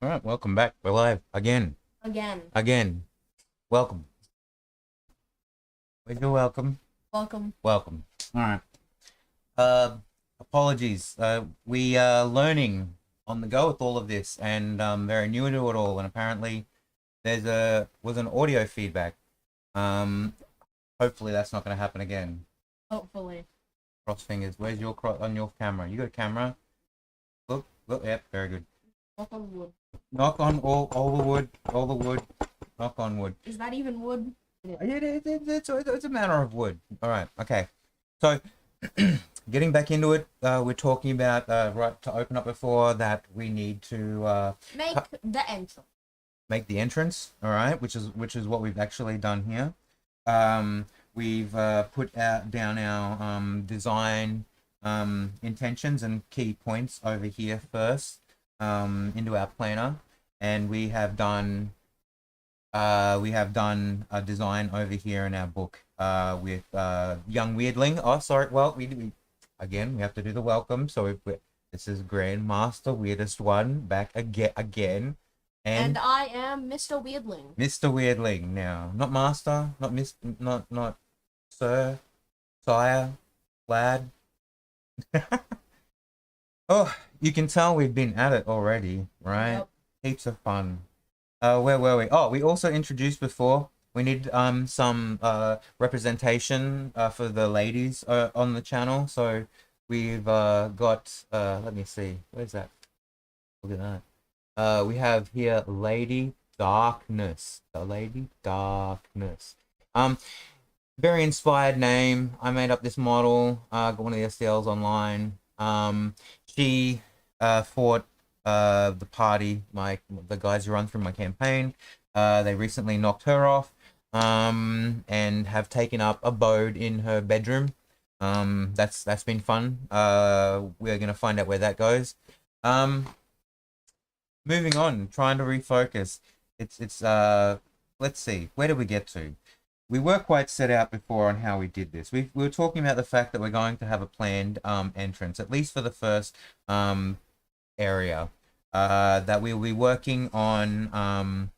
All right, welcome back. We're live again. Again. Again. Welcome. You're welcome. Welcome. Welcome. All right. Uh, apologies. We are learning on the go with all of this, and very new to it all. And apparently, was an audio feedback. Hopefully that's not going to happen again. Hopefully. Cross fingers. Where's your on your camera? You got a camera? Look. Yep. Very good. Knock on wood. Knock on all the wood. All the wood. Knock on wood. Is that even wood? Yeah, it's a matter of wood. All right, okay. So, getting back into it, we're talking about right to open up before that we need to make the entrance. Make the entrance. All right, which is what we've actually done here. We've put down our design intentions and key points over here first into our planner, and we have done a design over here in our book with young weirdling. Oh, sorry. Well, we again we have to do the welcome. So this is Grandmaster Weirdest One back again, and I am Mr. Weirdling. Mr. Weirdling now, not Master, not Miss, not Sir, Sire, Lad. Oh, you can tell we've been at it already, right? Yep. Heaps of fun. Where were we? Oh, we also introduced before. We need some representation for the ladies on the channel. So we've got let me see. Where's that? Look at that. We have here Lady Darkness. The Lady Darkness. Very inspired name. I made up this model. Got one of the STLs online. She fought the party, the guys who run through my campaign. They recently knocked her off and have taken up abode in her bedroom. That's been fun. We're gonna find out where that goes. Moving on, trying to refocus. It's let's see, where did we get to? We were quite set out before on how we did this. We were talking about the fact that we're going to have a planned entrance, at least for the first area, that we'll be working on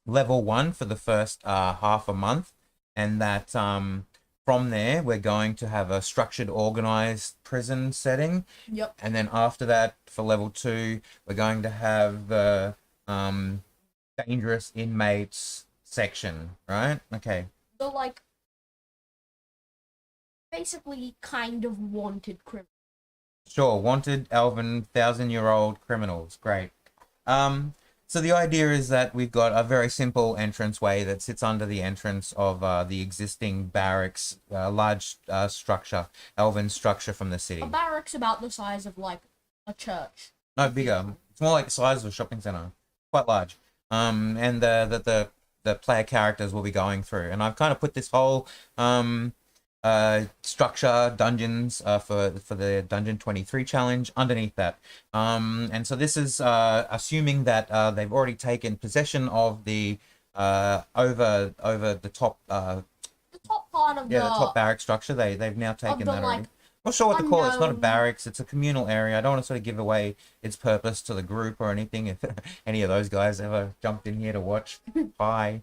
level 1 for the first half a month, and that from there we're going to have a structured, organized prison setting. Yep. And then after that, for level 2, we're going to have the dangerous inmates section, right? Okay. The basically kind of wanted criminal. Sure, wanted Elven 1,000-year-old criminals. Great. So the idea is that we've got a very simple entranceway that sits under the entrance of the existing barracks, large structure, Elven structure from the city. A barracks about the size of like a church. No, bigger. It's more like the size of a shopping center. Quite large. And the player characters will be going through. And I've kind of put this whole structure dungeons for the Dungeon 23 challenge underneath that. And so this is assuming that they've already taken possession of the over the top the top part of the top barrack structure. They've now taken that already. Like, not sure what to call it. It's not a barracks, it's a communal area. I don't want to sort of give away its purpose to the group or anything. If any of those guys ever jumped in here to watch, hi.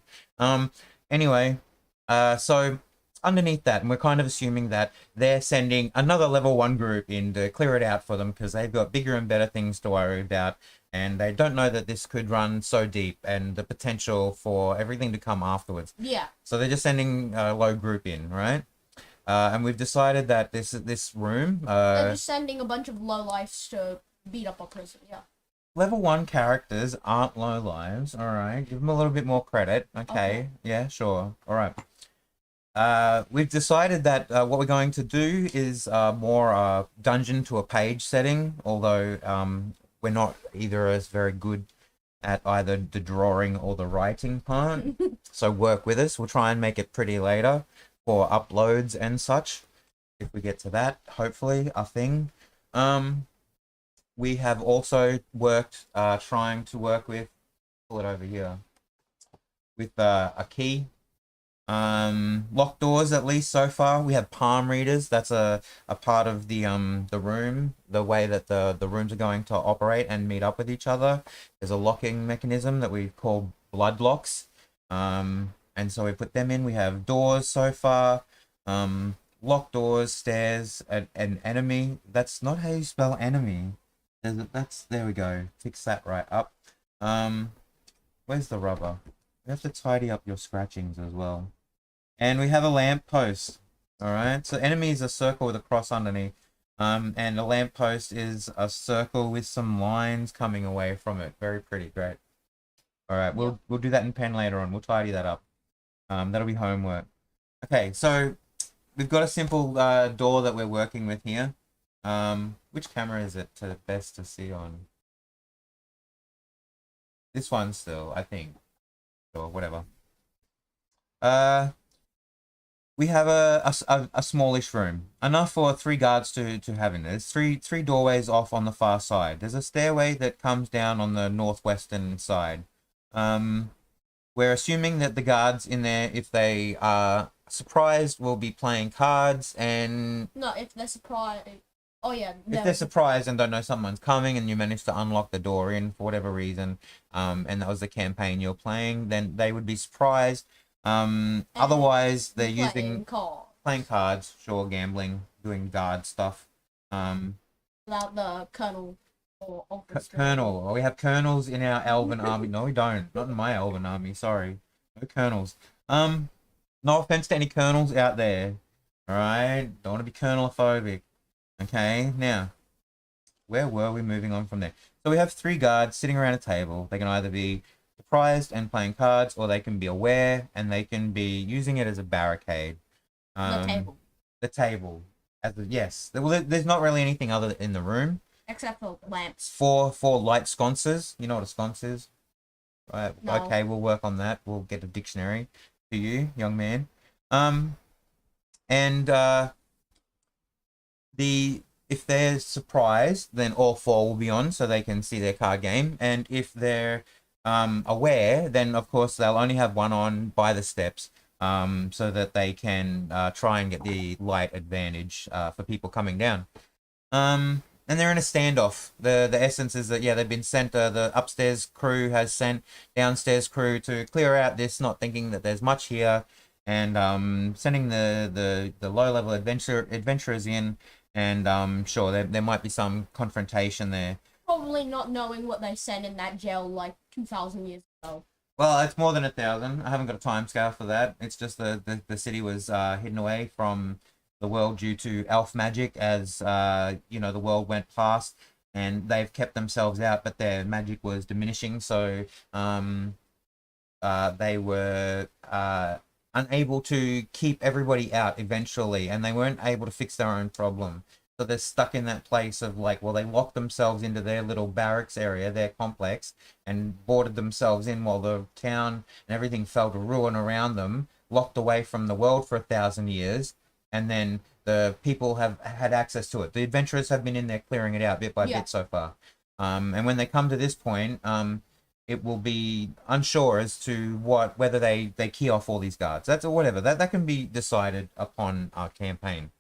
Anyway, so underneath that, and we're kind of assuming that they're sending another level 1 group in to clear it out for them because they've got bigger and better things to worry about, and they don't know that this could run so deep and the potential for everything to come afterwards. Yeah. So they're just sending a low group in, right? And we've decided that this room they're just sending a bunch of lowlifes to beat up a prison. Yeah. Level 1 characters aren't low lives. All right, give them a little bit more credit. Okay. Yeah, sure. All right. We've decided that what we're going to do is more dungeon to a page setting, although we're not either as very good at either the drawing or the writing part. So work with us. We'll try and make it pretty later for uploads and such, if we get to that, hopefully, a thing. We have also worked, trying to work with, pull it over here, with a key. Locked doors at least so far. We have palm readers. That's a part of the room, the way that the rooms are going to operate and meet up with each other. There's a locking mechanism that we call blood locks. And so we put them in. We have doors so far. Locked doors, stairs, an enemy. That's not how you spell enemy. There we go. Fix that right up. Where's the rubber? We have to tidy up your scratchings as well. And we have a lamp post. Alright, so enemy is a circle with a cross underneath. And a lamp post is a circle with some lines coming away from it. Very pretty, great. Alright, we'll do that in pen later on. We'll tidy that up. That'll be homework. Okay, so we've got a simple door that we're working with here. Which camera is it best to see on? This one still, I think. Or whatever. We have a smallish room, enough for 3 guards to have in there. There's three doorways off on the far side. There's a stairway that comes down on the northwestern side. We're assuming that the guards in there, if they are surprised, will be playing cards and... No, if they're surprised... Oh, yeah. If they're surprised and don't know someone's coming and you manage to unlock the door in for whatever reason, and that was the campaign you're playing, then they would be surprised. Otherwise, they're playing cards, sure, gambling, doing guard stuff. Without the colonel or officer. Colonel. We have colonels in our Elven army. No, we don't. Not in my Elven army. Sorry, no colonels. No offense to any colonels out there. All right, don't want to be colonelophobic. Okay, now, where were we moving on from there? So we have 3 guards sitting around a table. They can either be surprised and playing cards, or they can be aware and they can be using it as a barricade. The table. The table. Yes. Well, there's not really anything other in the room. Except for lamps. Four light sconces. You know what a sconce is? Right. No. Okay, we'll work on that. We'll get a dictionary to you, young man. If they're surprised, then all 4 will be on so they can see their card game. And if they're aware, then of course they'll only have one on by the steps, so that they can try and get the light advantage for people coming down. And they're in a standoff. The essence is that, yeah, they've been sent, the upstairs crew has sent downstairs crew to clear out this, not thinking that there's much here, and sending the low-level adventurers in, and sure, there might be some confrontation there. Probably not knowing what they sent in that jail like 2,000 years ago. Well, it's more than 1,000. I haven't got a time scale for that. It's just the city was hidden away from the world due to elf magic as, the world went past, and they've kept themselves out, but their magic was diminishing, so they were unable to keep everybody out eventually, and they weren't able to fix their own problem. So they're stuck in that place of like, well, they locked themselves into their little barracks area, their complex, and boarded themselves in while the town and everything fell to ruin around them, locked away from the world for 1,000 years, and then the people have had access to it. The adventurers have been in there clearing it out bit by bit so far. And when they come to this point, it will be unsure as to whether they key off all these guards. That's or whatever. That can be decided upon our campaign.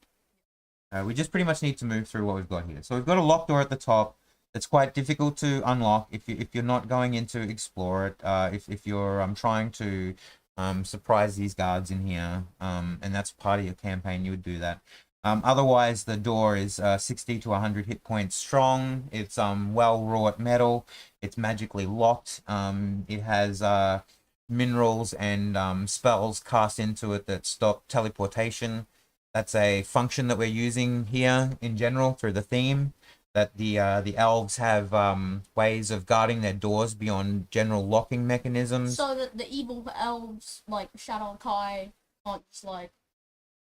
We just pretty much need to move through what we've got here. So we've got a locked door at the top. It's quite difficult to unlock if you're not going in to explore it. If you're trying to surprise these guards in here, and that's part of your campaign, you would do that. Otherwise, the door is 60 to 100 hit points strong. It's well wrought metal. It's magically locked. It has minerals and spells cast into it that stop teleportation. That's a function that we're using here in general through the theme. That the elves have ways of guarding their doors beyond general locking mechanisms. So that the evil elves like Shadow Kai aren't just like.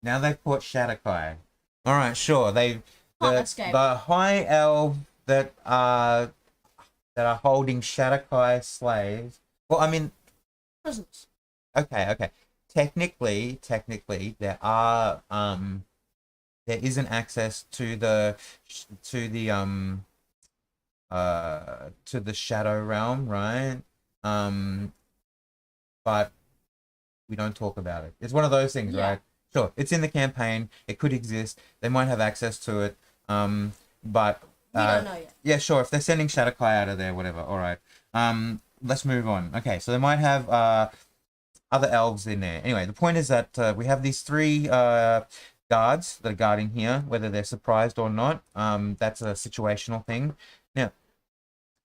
Now they've put Shadowkai. All right, sure. The high elf that are holding Shadowkai slaves. Well, I mean, prisoners. Okay. Technically, there are there is an access to the shadow realm, right? But we don't talk about it. It's one of those things, Yeah. right? Sure, it's in the campaign. It could exist. They might have access to it. But We don't know yet. yeah, sure. If they're sending Shadowkai out of there, whatever. All right. Let's move on. Okay, so they might have other elves in there. Anyway, the point is that we have these three guards that are guarding here, whether they're surprised or not. That's a situational thing. Now,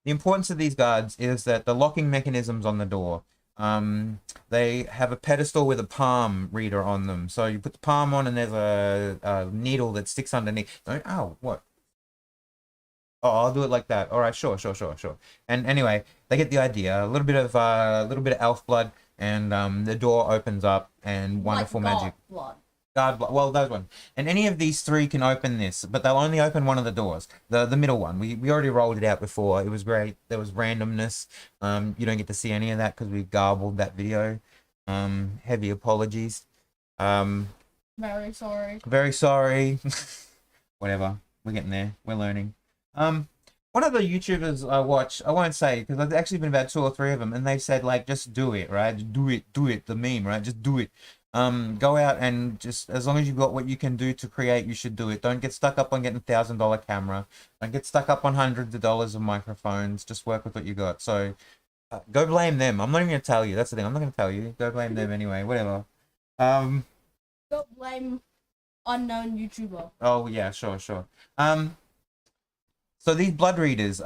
the importance of these guards is that the locking mechanisms on the door. They have a pedestal with a palm reader on them. So you put the palm on, and there's a needle that sticks underneath. Oh, what? Oh, I'll do it like that. All right, sure. And anyway, they get the idea. A little bit of elf blood, and the door opens up, and wonderful like magic. blood. God, well, those one. And any of these three can open this, but they'll only open one of the doors, the middle one. We already rolled it out before. It was great. There was randomness. You don't get to see any of that because we garbled that video. Heavy apologies. Very sorry. Very sorry. Whatever. We're getting there. We're learning. One of the YouTubers I watch, I won't say because I've actually been about 2 or 3 of them, and they've said like, just do it, right? Just do it. The meme, right? Just do it. Go out and just, as long as you've got what you can do to create, you should do it. Don't get stuck up on getting $1,000 camera. Don't get stuck up on hundreds of dollars of microphones. Just work with what you got. So go blame them. I'm not even going to tell you. That's the thing. I'm not going to tell you. Go blame them anyway. Whatever. Don't blame unknown YouTuber. Oh yeah, sure. So these blood readers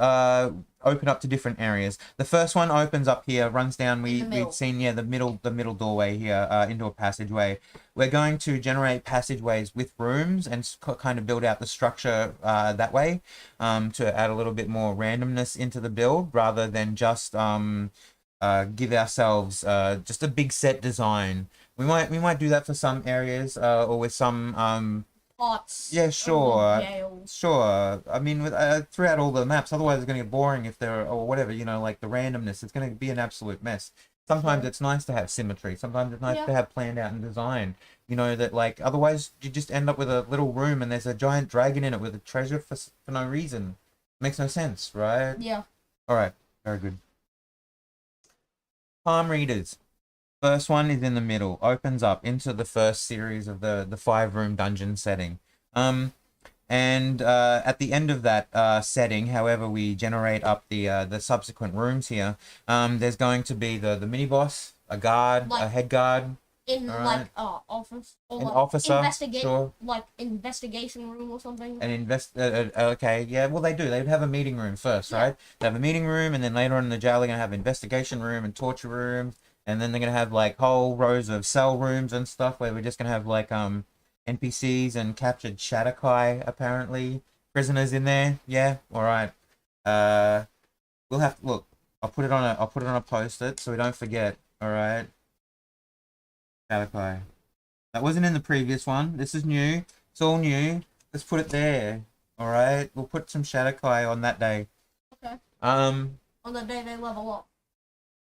open up to different areas. The first one opens up here, runs down. We've seen the middle doorway here into a passageway. We're going to generate passageways with rooms and kind of build out the structure that way to add a little bit more randomness into the build rather than just give ourselves just a big set design. We might do that for some areas or with some Pots. yeah, sure. Jails. Sure. I mean, with, throughout all the maps, otherwise it's going to get boring if they're, or whatever, like the randomness. It's going to be an absolute mess. Sometimes it's nice to have symmetry. Sometimes it's nice to have planned out and design. That, like, otherwise you just end up with a little room and there's a giant dragon in it with a treasure for no reason. Makes no sense, right? Yeah. All right. Very good. Palm readers. First one is in the middle, opens up into the first series of the 5-room dungeon setting. And at the end of that setting, however we generate up the subsequent rooms here, there's going to be the mini boss, a guard, a head guard. In office or an officer, sure. Like investigation room or something. Okay, yeah. Well, they do. They'd have a meeting room first, right? They have a meeting room, and then later on in the jail, they're gonna have investigation room and torture room. And then they're gonna have like whole rows of cell rooms and stuff where we're just gonna have like NPCs and captured Shadowkai apparently prisoners in there. Yeah, all right. We'll have to look. I'll put it on a post-it so we don't forget. All right. Shadowkai. That wasn't in the previous one. This is new. It's all new. Let's put it there. All right. We'll put some Shadowkai on that day. Okay. On the day they level up.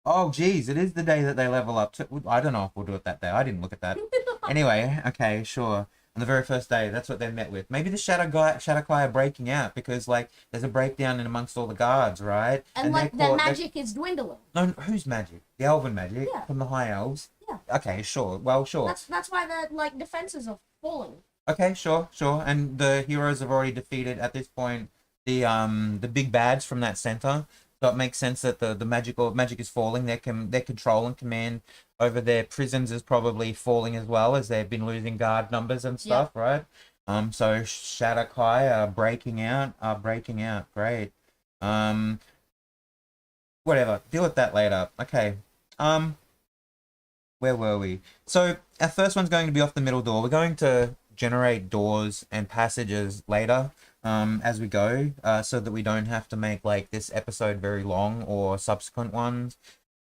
Oh, geez, it is the day that they level up. I don't know if we'll do it that day. I didn't look at that. Anyway, okay, sure. On the very first day, that's what they're met with. Maybe the Shadowkai are breaking out because, like, there's a breakdown in amongst all the guards, right? And like, their magic is dwindling. No, whose magic? The Elven magic? Yeah. From the High Elves? Yeah. Okay, sure. Well, sure. That's why the, like, defenses are falling. Okay, sure. And the heroes have already defeated, at this point, the big bads from that center. So it makes sense that the magic is falling. Their control and command over their prisons is probably falling as well as they've been losing guard numbers and stuff, right? So Shadowkai are breaking out. Great. Whatever. Deal with that later. Okay. Where were we? So our first one's going to be off the middle door. We're going to generate doors and passages later. As we go, so that we don't have to make like this episode very long or subsequent ones.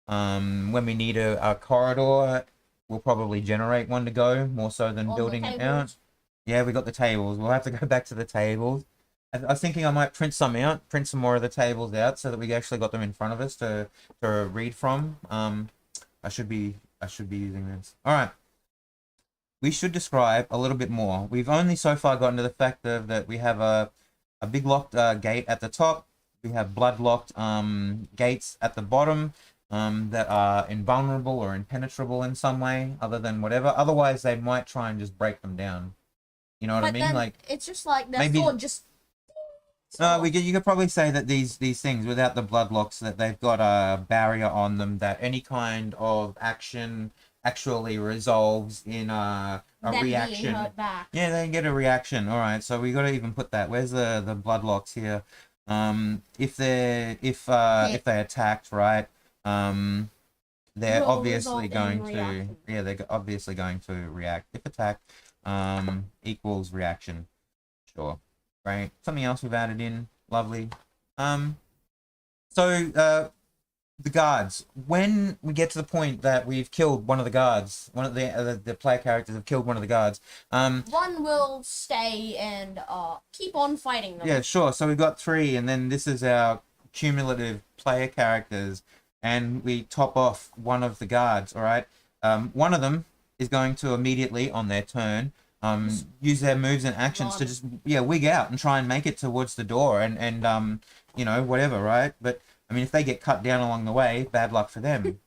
When we need a corridor, we'll probably generate one to go more so than building it out. Yeah, we got the tables. We'll have to go back to the tables. I was thinking I might print some more of the tables out so that we actually got them in front of us to read from. I should be using this. All right. We should describe a little bit more. We've only so far gotten to the fact that we have a big locked gate at the top. We have blood locked gates at the bottom. that are invulnerable or impenetrable in some way, other than whatever. Otherwise, they might try and just break them down. You know what I But mean? then Like it's just like their maybe. sword just. You could probably say that these things, without the blood locks, that they've got a barrier on them that any kind of action actually resolves in a Them being reaction. hurt back. Yeah, they get a reaction. All right, so we got to even put that. Where's the blood locks here? If they attacked, right? They're Will obviously result in going to reaction. they're obviously going to react. If attacked, equals reaction. Sure. Right. Something else we've added in. Lovely. So the guards. When we get to the point that we've killed one of the guards, one of the player characters have killed one of the guards. One will stay and keep on fighting them. Yeah, sure. So we've got 3, and then this is our cumulative player characters, and we top off one of the guards. All right. One of them is going to immediately on their turn use their moves and actions to just wig out and try and make it towards the door and whatever, right? But I mean, if they get cut down along the way, bad luck for them.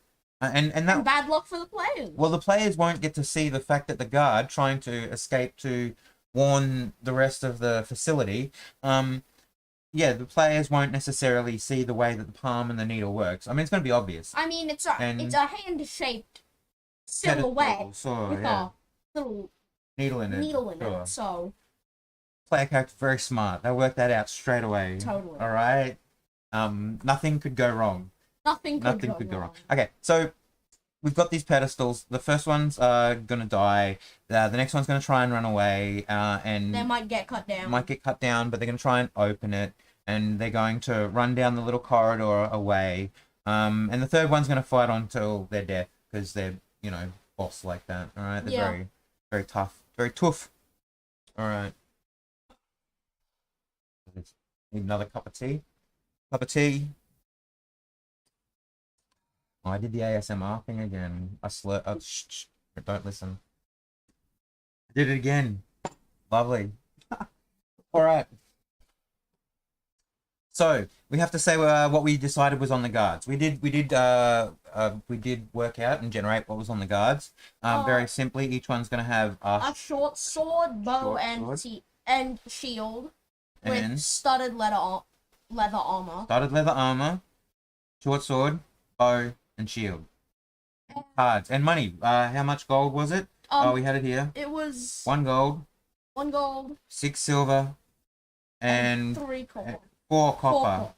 And bad luck for the players. Well, the players won't get to see the fact that the guard trying to escape to warn the rest of the facility. The players won't necessarily see the way that the palm and the needle works. I mean, it's going to be obvious. I mean, it's a hand-shaped silhouette with a little needle in it. So player character very smart. They work that out straight away. Totally. All right. Nothing could go wrong. Nothing could go wrong. Okay, so we've got these pedestals. The first one's gonna die. The next one's gonna try and run away. And they might get cut down. But they're gonna try and open it, and they're going to run down the little corridor away. And the third one's gonna fight on till their death because they're boss like that. All right, they're very, very tough, very tough. All right. Need another cup of tea. Oh, I did the ASMR thing again. I slur. Shh, don't listen. I did it again. Lovely. All right. So we have to say what we decided was on the guards. We did work out and generate what was on the guards. Very simply, each one's going to have a short sword, bow, and shield with studded leather armor. Studded leather armor, short sword, bow, and shield. Cards and money. How much gold was it? We had it here. It was 1 gold. 1 gold. 6 silver. And 3 copper. 4 copper.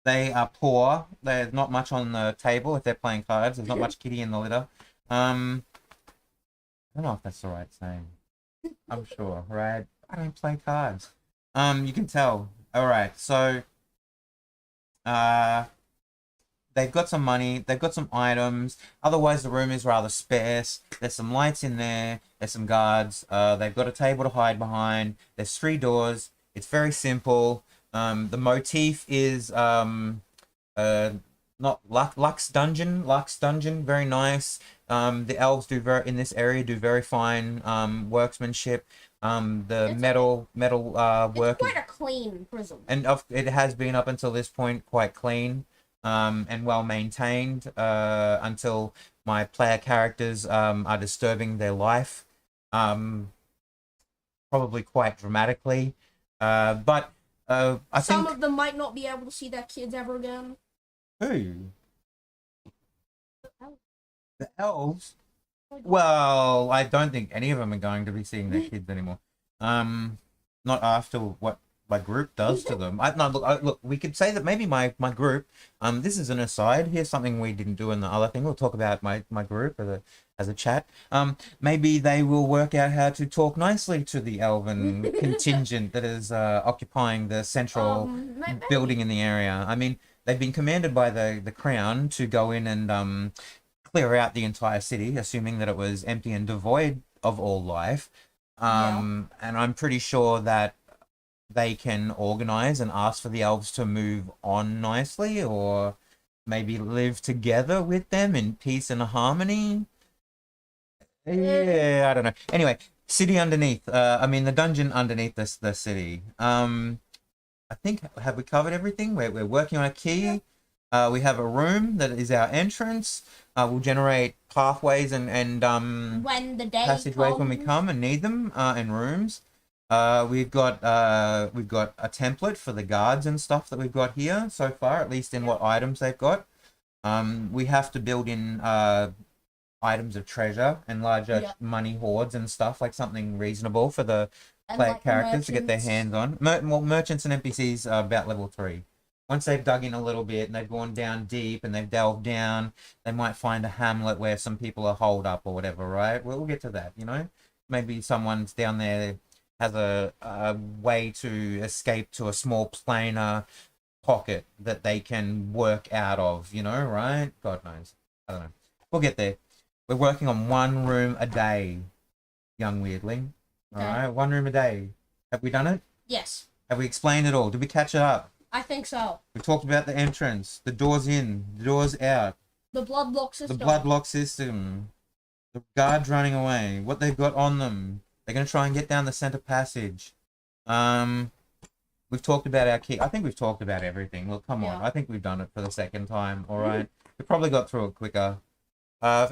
They are poor. There's not much on the table if they're playing cards. There's not much kitty in the litter. I don't know if that's the right saying. I'm sure, right? I don't play cards. You can tell. All right, so they've got some money, they've got some items. Otherwise, the room is rather sparse. There's some lights in there. There's some guards. They've got a table to hide behind. There's 3 doors. It's very simple. The motif is not Lux Dungeon. Very nice. The elves in this area do very fine workmanship. The metal work. It's quite a clean prison. And it has been up until this point quite clean. And well maintained until my player characters are disturbing their life, probably quite dramatically. But I think some of them might not be able to see their kids ever again. Who? The elves? Well, I don't think any of them are going to be seeing their kids anymore. Not after what my group does to them. Look, we could say that maybe my group, this is an aside, here's something we didn't do in the other thing. We'll talk about my group as a chat. Maybe they will work out how to talk nicely to the elven contingent that is occupying the central building in the area. I mean, they've been commanded by the crown to go in and clear out the entire city, assuming that it was empty and devoid of all life. And I'm pretty sure that they can organize and ask for the elves to move on nicely, or maybe live together with them in peace and harmony. Yeah, I don't know. Anyway, city underneath. The dungeon underneath the city. I think, have we covered everything? We're working on a key. We have a room that is our entrance. We'll generate pathways and when the day passageways comes. when we come and need them, and rooms. We've got a template for the guards and stuff that we've got here so far, at least in what items they've got. We have to build in items of treasure and larger money hoards and stuff, like something reasonable for the player characters to get their hands on. Well, merchants and NPCs are about level 3. Once they've dug in a little bit and they've gone down deep and they've delved down, they might find a hamlet where some people are holed up or whatever, right? We'll get to that, you know? Maybe someone's down there has a way to escape to a small planar pocket that they can work out of, you know, right? God knows. I don't know. We'll get there. We're working on 1 room a day, young weirdling. All right, 1 room a day. Have we done it? Yes. Have we explained it all? Did we catch it up? I think so. We talked about the entrance, the doors in, the doors out. The blood block system. The blood block system. The guards running away. What they've got on them. They're going to try and get down the center passage. We've talked about our key. I think we've talked about everything. Well, come on. I think we've done it for the second time. All right. We probably got through it quicker.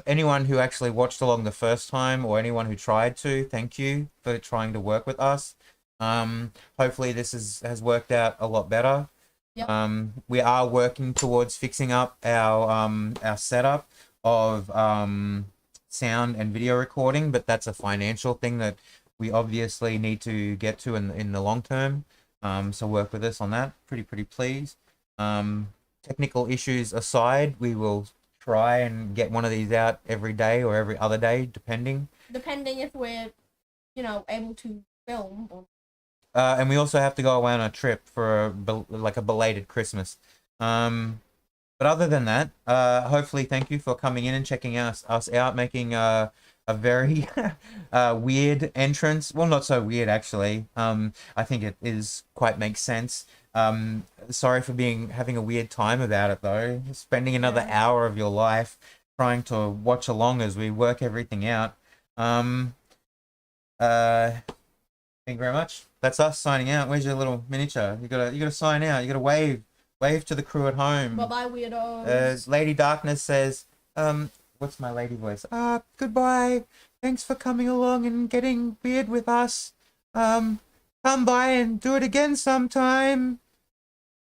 Anyone who actually watched along the first time or anyone who tried to, thank you for trying to work with us. Hopefully this has worked out a lot better. Yep. We are working towards fixing up our setup of sound and video recording, but that's a financial thing that we obviously need to get to in the long term. So work with us on that. Pretty pleased. Technical issues aside, we will try and get one of these out every day or every other day, depending if we're, able to film. And we also have to go away on a trip for a belated Christmas. But other than that, hopefully thank you for coming in and checking us out, making a very weird entrance. Well, not so weird, actually. I think it is quite makes sense. Sorry for having a weird time about it, though. Spending another hour of your life trying to watch along as we work everything out. Thank you very much. That's us signing out. Where's your little miniature? You gotta sign out. You gotta wave to the crew at home. Bye-bye, weirdos. Lady Darkness says, what's my lady voice? Goodbye. Thanks for coming along and getting weird with us. Come by and do it again sometime.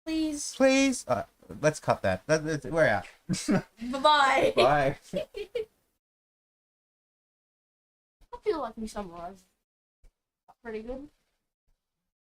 Please. Let's cut that. We're out. Bye-bye. Bye. I feel like we summarized pretty good.